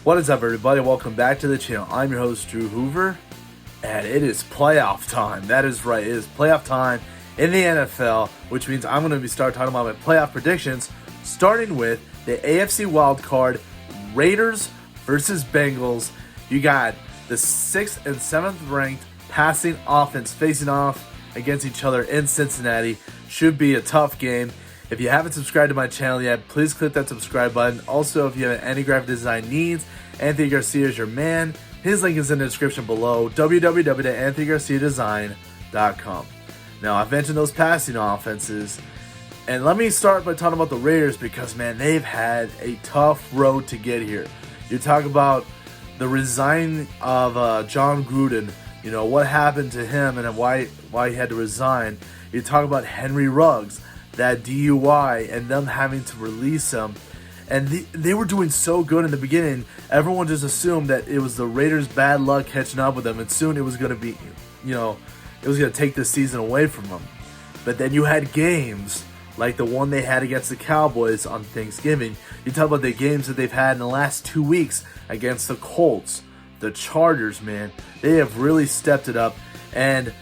What is up, everybody? Welcome back to the channel. I'm your host, Drew Hoover, and it is playoff time. That is right, it is playoff time in the NFL, which means I'm going to start talking about my playoff predictions, starting with the AFC wildcard, Raiders versus Bengals. You got the 6th and 7th ranked passing offense facing off against each other in Cincinnati. Should be a tough game. If you haven't subscribed to my channel yet, please click that subscribe button. Also, if you have any graphic design needs, Anthony Garcia is your man. His link is in the description below, www.anthonygarciadesign.com. Now, I've mentioned those passing offenses, and let me start by talking about the Raiders because, man, they've had a tough road to get here. You talk about the resign of John Gruden, you know, what happened to him and why he had to resign. You talk about Henry Ruggs, that DUI, and them having to release him. And they were doing so good in the beginning, everyone just assumed that it was the Raiders' bad luck catching up with them, and soon it was going to be, you know, it was going to take this season away from them. But then you had games like the one they had against the Cowboys on Thanksgiving. You talk about the games that they've had in the last 2 weeks against the Colts, the Chargers, man. They have really stepped it up, and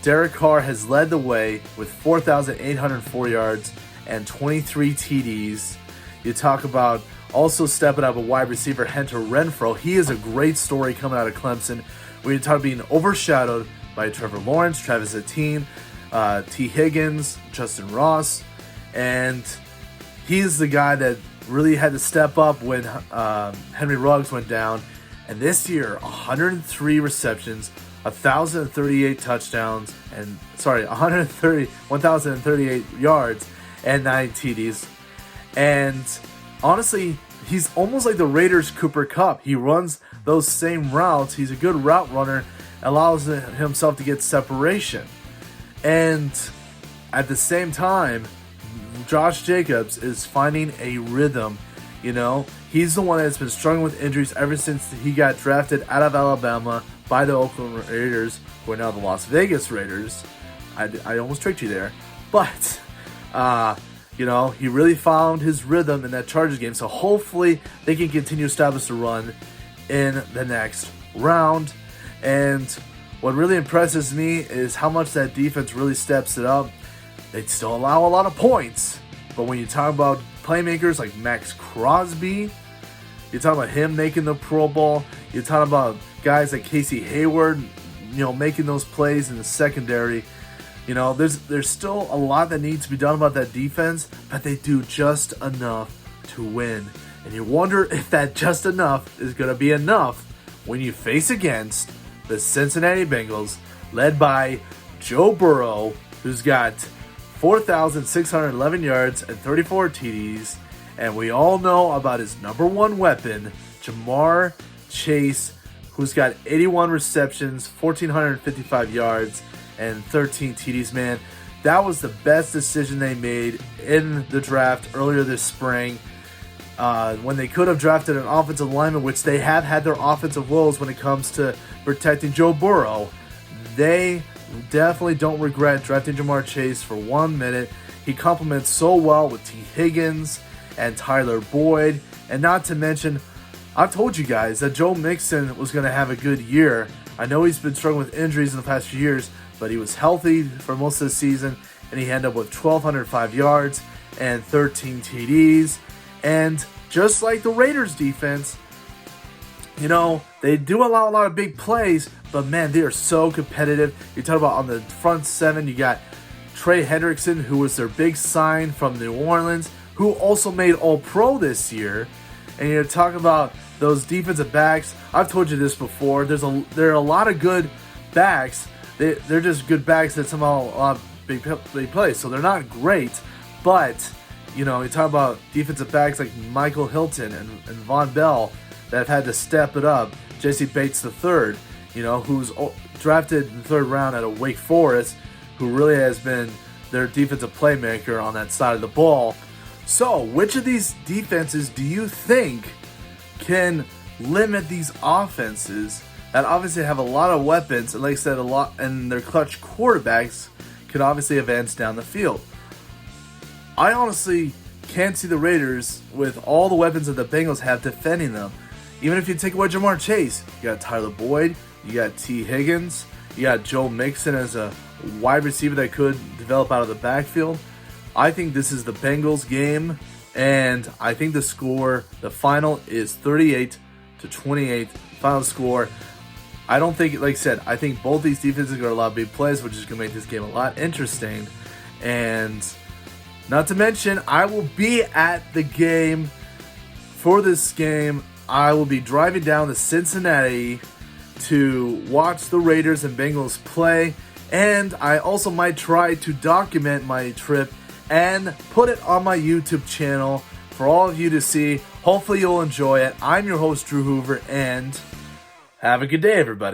Derek Carr has led the way with 4,804 yards and 23 TDs. You talk about also stepping up a wide receiver, Hunter Renfrow. He is a great story coming out of Clemson. When you talk about being overshadowed by Trevor Lawrence, Travis Etienne, T. Higgins, Justin Ross, and he's the guy that really had to step up when Henry Ruggs went down. And this year, 103 receptions, 1,038 touchdowns, and 1,038 yards and 9 TDs. And honestly, he's almost like the Raiders' Cooper Kupp. He runs those same routes. He's a good route runner, allows himself to get separation. And at the same time, Josh Jacobs is finding a rhythm. You know, he's the one that's been struggling with injuries ever since he got drafted out of Alabama by the Oakland Raiders, who are now the Las Vegas Raiders. I almost tricked you there. But, you know, he really found his rhythm in that Chargers game. So hopefully they can continue to establish the run in the next round. And what really impresses me is how much that defense really steps it up. They still allow a lot of points. But when you talk about playmakers like Max Crosby, you talk about him making the Pro Bowl. You talk about guys like Casey Hayward, you know, making those plays in the secondary. You know, there's still a lot that needs to be done about that defense, but they do just enough to win. And you wonder if that just enough is going to be enough when you face against the Cincinnati Bengals, led by Joe Burrow, who's got 4,611 yards and 34 TDs. And we all know about his number one weapon, Jamar Chase, who's got 81 receptions, 1,455 yards, and 13 TDs, man. That was the best decision they made in the draft earlier this spring. When they could have drafted an offensive lineman, which they have had their offensive woes when it comes to protecting Joe Burrow, they definitely don't regret drafting Jamar Chase for 1 minute. He complements so well with T. Higgins and Tyler Boyd. And not to mention, I've told you guys that Joe Mixon was going to have a good year. I know he's been struggling with injuries in the past few years, but he was healthy for most of the season, and he ended up with 1,205 yards and 13 TDs. And just like the Raiders defense, you know, they do allow a lot of big plays, but man, they are so competitive. You talk about on the front seven, you got Trey Hendrickson, who was their big sign from New Orleans, who also made All-Pro this year. And you're talking about those defensive backs. I've told you this before. There are a lot of good backs. They're just good backs that somehow a lot of big plays. So they're not great, but you know, you talk about defensive backs like Michael Hilton and Von Bell that have had to step it up. Jesse Bates III, you know, who's drafted in the 3rd round out of Wake Forest, who really has been their defensive playmaker on that side of the ball. So, which of these defenses do you think can limit these offenses that obviously have a lot of weapons, and like I said, a lot, and their clutch quarterbacks can obviously advance down the field? I honestly can't see the Raiders with all the weapons that the Bengals have defending them. Even if you take away Jamar Chase, you got Tyler Boyd, you got T. Higgins, you got Joe Mixon as a wide receiver that could develop out of the backfield. I think this is the Bengals game, and I think the final is 38-28. Final score. I don't think, like I said, I think both these defenses are going to allow big plays, which is going to make this game a lot interesting. And not to mention, I will be at the game for this game. I will be driving down to Cincinnati to watch the Raiders and Bengals play. And I also might try to document my trip and put it on my YouTube channel for all of you to see. Hopefully you'll enjoy it. I'm your host, Drew Hoover, and have a good day, everybody.